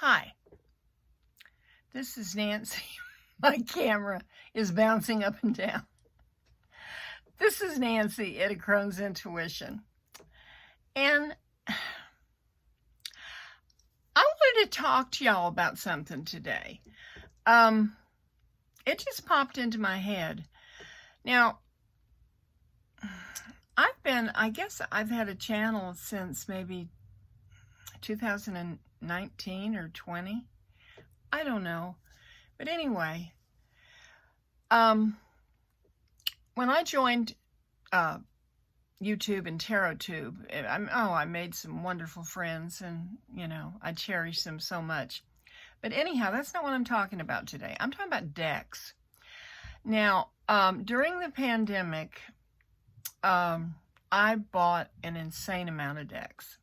Hi, this is Nancy. My camera is bouncing up and down. This is Nancy at A Crone's Intuition. And I wanted to talk to y'all about something today. It just popped into my head. Now, I guess I've had a channel since maybe 2019 or 20. I don't know. But anyway, when I joined YouTube and TarotTube, I made some wonderful friends, and I cherish them so much. But anyhow, that's not what I'm talking about today. I'm talking about decks. Now, during the pandemic, I bought an insane amount of decks.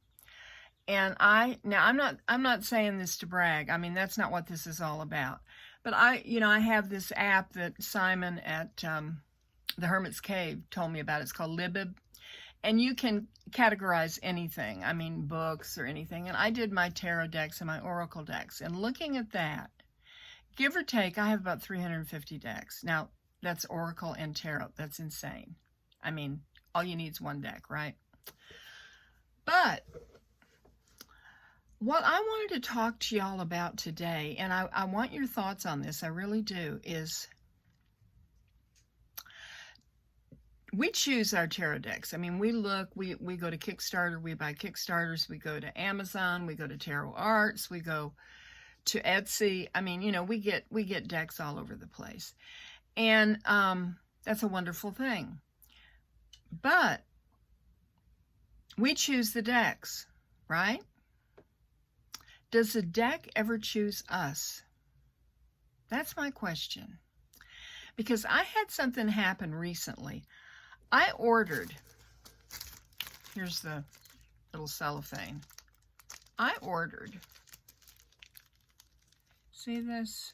And I'm not saying this to brag. I mean, that's not what this is all about. But I have this app that Simon at the Hermits Cave told me about. It's called Libib. And you can categorize anything. I mean, books or anything. And I did my tarot decks and my oracle decks. And looking at that, give or take, I have about 350 decks. Now, that's oracle and tarot. That's insane. I mean, all you need is one deck, right? But what I wanted to talk to y'all about today, and I want your thoughts on this, I really do, is we choose our tarot decks. I mean, we look, we go to Kickstarter, we buy Kickstarters, we go to Amazon, we go to Tarot Arts, we go to Etsy. I mean, we get decks all over the place. And that's a wonderful thing. But we choose the decks, right? Does the deck ever choose us? That's my question. Because I had something happen recently. I ordered, here's the little cellophane. I ordered, see this?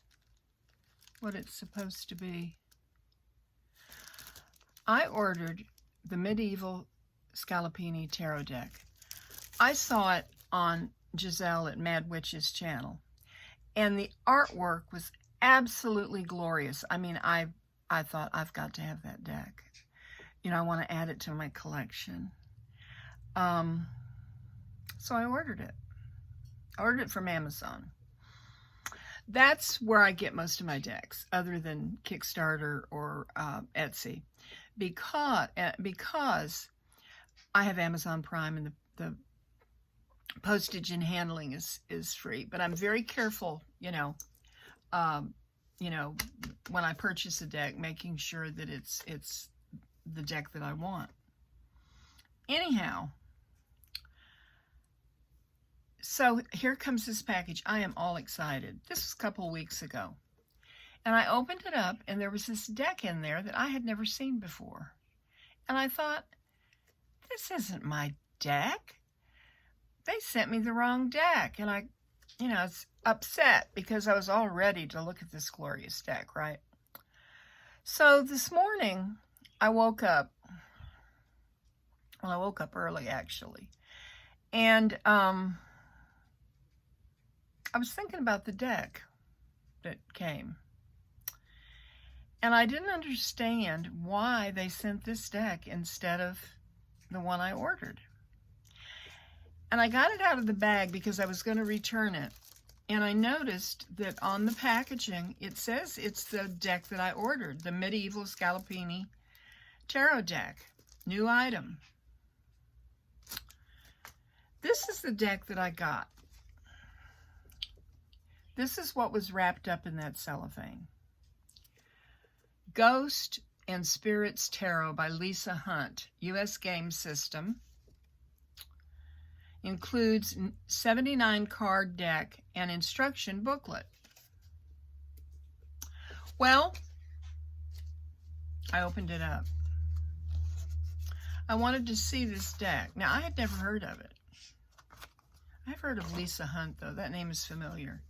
What it's supposed to be. I ordered the Medieval Scalapini Tarot deck. I saw it on Giselle at Madwitch's channel, and the artwork was absolutely glorious. I mean, I thought, I've got to have that deck. I want to add it to my collection. So I ordered it. I ordered it from Amazon. That's where I get most of my decks, other than Kickstarter or Etsy, because I have Amazon Prime, and the postage and handling is free. But I'm very careful, when I purchase a deck, making sure that it's the deck that I want. Anyhow, so here comes this package. I am all excited. This was a couple weeks ago. And I opened it up, and there was this deck in there that I had never seen before. And I thought, this isn't my deck. They sent me the wrong deck. And I was upset because I was all ready to look at this glorious deck, right? So this morning, I woke up. Well, I woke up early, actually. And I was thinking about the deck that came. And I didn't understand why they sent this deck instead of the one I ordered. And I got it out of the bag because I was going to return it. And I noticed that on the packaging, it says it's the deck that I ordered, the Medieval Scalapini Tarot deck, new item. This is the deck that I got. This is what was wrapped up in that cellophane. Ghost and Spirits Tarot by Lisa Hunt, U.S. Game System. Includes 79 card deck and instruction booklet. Well, I opened it up. I wanted to see this deck. Now, I had never heard of it. I've heard of Lisa Hunt, though. That name is familiar.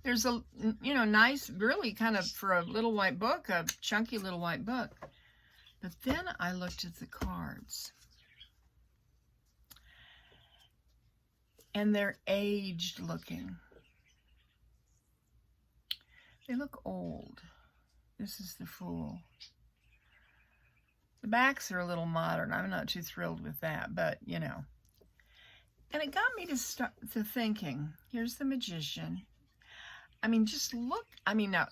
There's a, nice, really kind of, for a little white book, a chunky little white book. But then I looked at the cards. And they're aged looking. They look old. This is the Fool. The backs are a little modern. I'm not too thrilled with that, but, you know. And it got me to thinking, here's the Magician. I mean, just look. I mean, now,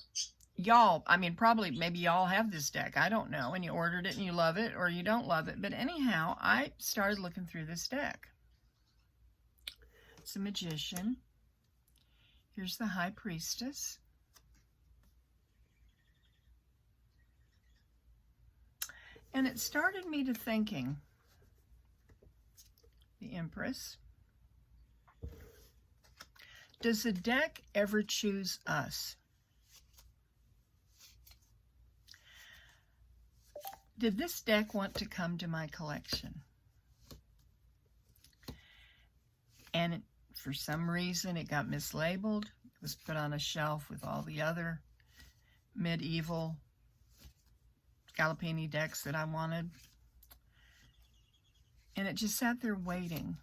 y'all, I mean, probably, maybe y'all have this deck. I don't know. And you ordered it and you love it or you don't love it. But anyhow, I started looking through this deck. It's the Magician. Here's the High Priestess. And it started me to thinking, the Empress. Does the deck ever choose us? Did this deck want to come to my collection? And for some reason, it got mislabeled. It was put on a shelf with all the other medieval Scalapini decks that I wanted. And it just sat there waiting.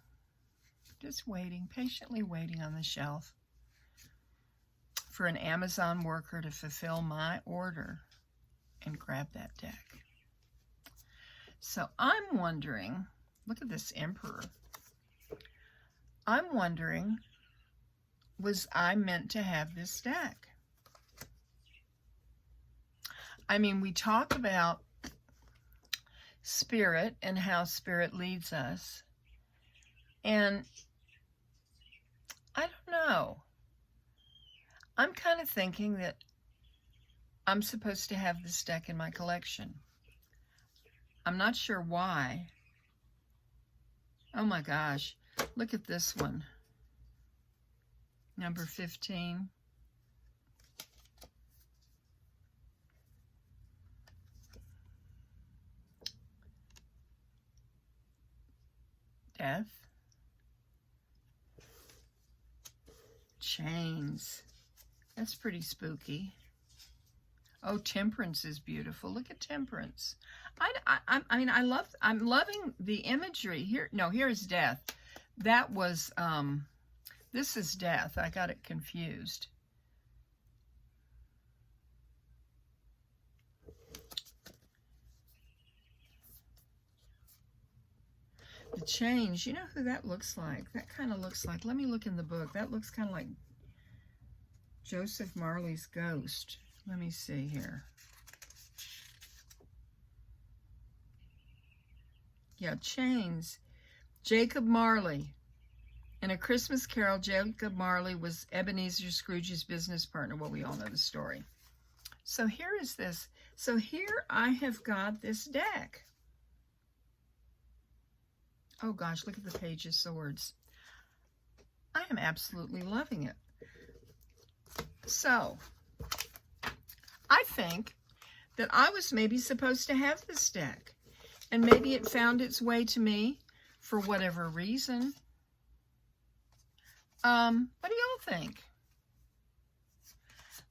Just waiting, patiently waiting on the shelf for an Amazon worker to fulfill my order and grab that deck. So I'm wondering, look at this Emperor. I'm wondering, was I meant to have this deck? I mean, we talk about spirit and how spirit leads us. And I don't know. I'm kind of thinking that I'm supposed to have this deck in my collection. I'm not sure why. Oh my gosh. Look at this one. Number 15. Death. Chains. That's pretty spooky. Oh, Temperance is beautiful. Look at Temperance. I mean, I'm loving the imagery here. No, here's Death. That was, this is Death. I got it confused. The Change, you know who that looks like? That kind of looks like, let me look in the book. That looks kind of like Joseph Marley's ghost. Let me see here. Yeah, Chains. Jacob Marley. In A Christmas Carol, Jacob Marley was Ebenezer Scrooge's business partner. Well, we all know the story. So here is this. So here I have got this deck. Oh gosh, look at the Page of Swords. I am absolutely loving it. So, I think that I was maybe supposed to have this deck. And maybe it found its way to me for whatever reason. What do y'all think?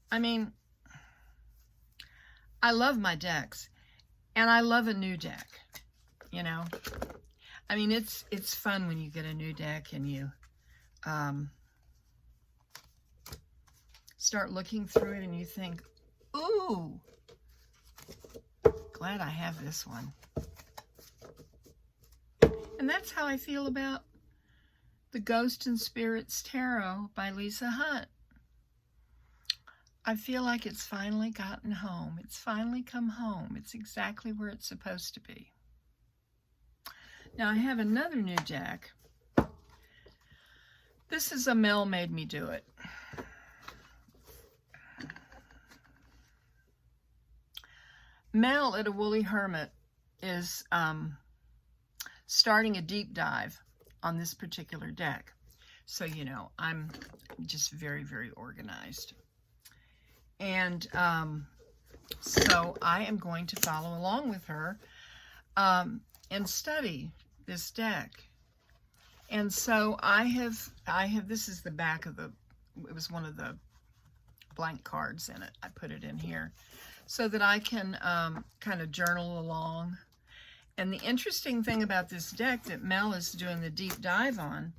I mean, I love my decks. And I love a new deck, you know. I mean, it's fun when you get a new deck and you start looking through it and you think, ooh, glad I have this one. And that's how I feel about the Ghost and Spirits Tarot by Lisa Hunt. I feel like it's finally gotten home. It's finally come home. It's exactly where it's supposed to be. Now I have another new deck. This is a Mel made me do it. Mel at a Woolly Hermit is starting a deep dive on this particular deck. So, you know, I'm just very, very organized. And so I am going to follow along with her and study this deck. And so I have, this is the back of the, it was one of the blank cards in it. I put it in here so that I can kind of journal along. And the interesting thing about this deck that Mel is doing the deep dive on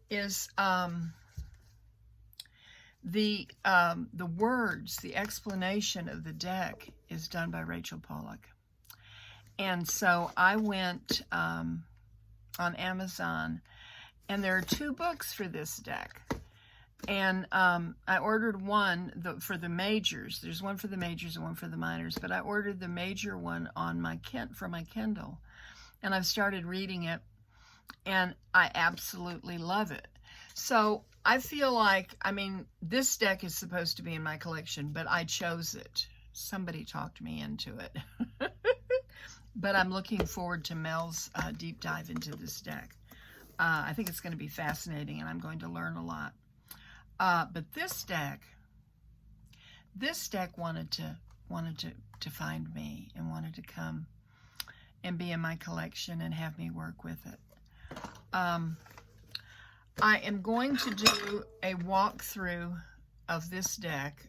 is The words, the explanation of the deck is done by Rachel Pollack. And so I went on Amazon, and there are 2 books for this deck. And I ordered one for the majors. There's one for the majors and one for the minors, but I ordered the major one on for my Kindle. And I've started reading it, and I absolutely love it. So I feel like, I mean, this deck is supposed to be in my collection, but I chose it. Somebody talked me into it. But I'm looking forward to Mel's deep dive into this deck. I think it's going to be fascinating, and I'm going to learn a lot. But this deck wanted to find me and wanted to come and be in my collection and have me work with it. I am going to do a walkthrough of this deck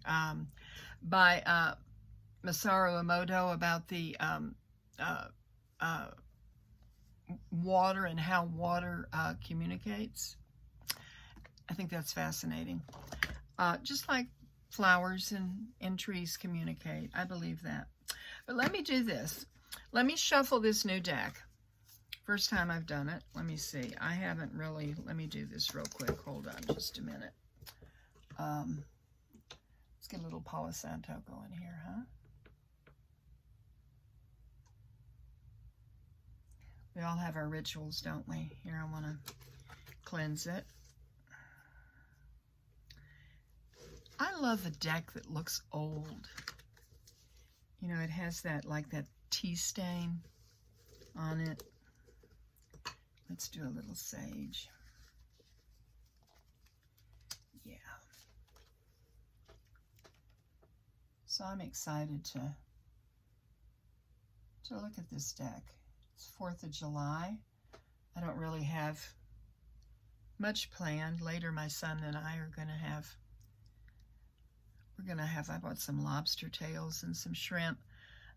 by Masaru Emoto about the water and how water communicates. I think that's fascinating. Just like flowers and trees communicate. I believe that. But let me do this. Let me shuffle this new deck. First time I've done it. Let me see. I haven't really... Let me do this real quick. Hold on just a minute. Let's get a little Palo Santo going here, huh? We all have our rituals, don't we? Here, I want to cleanse it. I love a deck that looks old. You know, it has that, like that tea stain on it. Let's do a little sage. Yeah. So I'm excited to look at this deck. It's 4th of July. I don't really have much planned. Later, my son and I are going to have, I bought some lobster tails and some shrimp.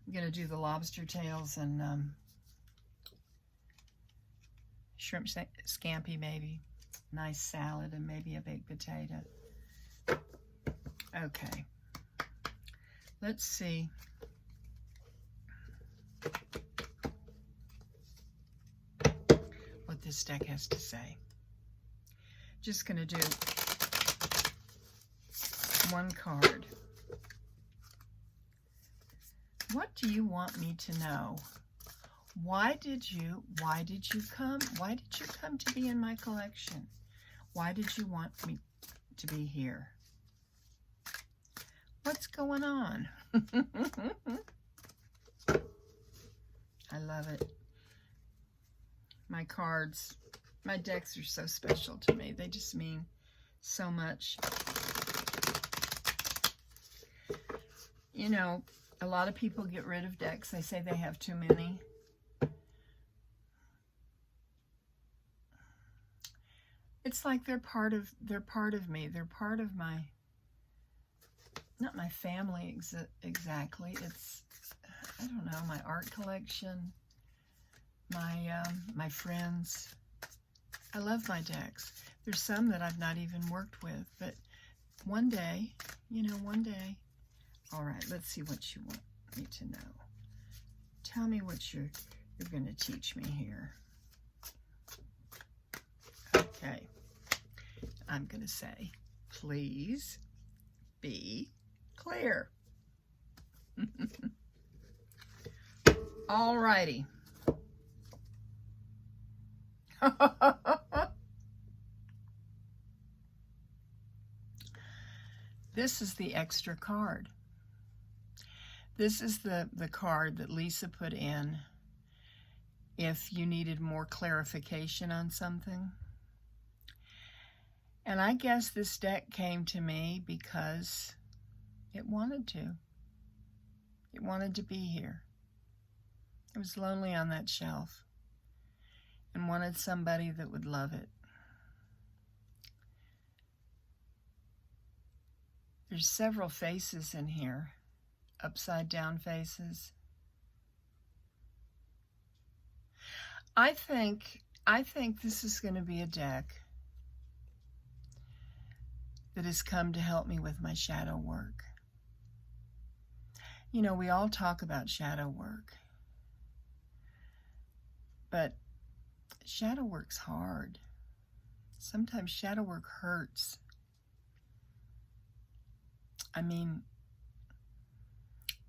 I'm going to do the lobster tails and shrimp scampi, maybe. Nice salad and maybe a baked potato. Okay. Let's see. What this deck has to say. Just going to do one card. What do you want me to know? Why did you come? Why did you come to be in my collection? Why did you want me to be here? What's going on? I love it. My cards, my decks are so special to me. They just mean so much. You know, a lot of people get rid of decks. They say they have too many. It's like they're part of me. They're part of my, not my family exactly. It's, I don't know, my art collection, my friends. I love my decks. There's some that I've not even worked with, but one day, you know, one day. All right, let's see what you want me to know. Tell me what you're going to teach me here. Okay. I'm going to say, please be clear. All righty. This is the extra card. This is the card that Lisa put in if you needed more clarification on something. And I guess this deck came to me because it wanted to. It wanted to be here. It was lonely on that shelf and wanted somebody that would love it. There's several faces in here, upside down faces. I think this is going to be a deck that has come to help me with my shadow work. You know, we all talk about shadow work, but shadow work's hard. Sometimes shadow work hurts. I mean,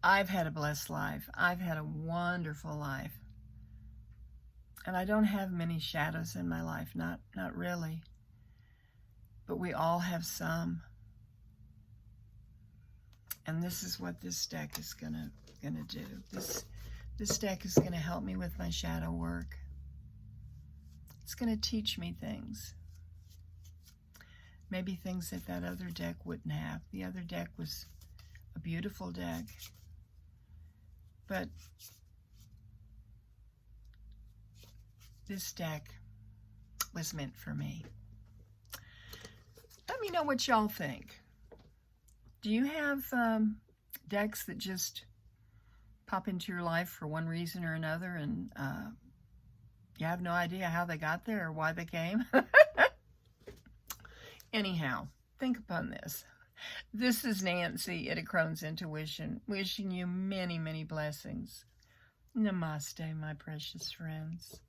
I've had a blessed life. I've had a wonderful life. And I don't have many shadows in my life, not really. But we all have some. And this is what this deck is gonna do. This deck is gonna help me with my shadow work. It's gonna teach me things. Maybe things that other deck wouldn't have. The other deck was a beautiful deck. But this deck was meant for me. Let me know what y'all think. Do you have decks that just pop into your life for one reason or another, and you have no idea how they got there or why they came? Anyhow, think upon this. This is Nancy at A Crone's Intuition, wishing you many, many blessings. Namaste, my precious friends.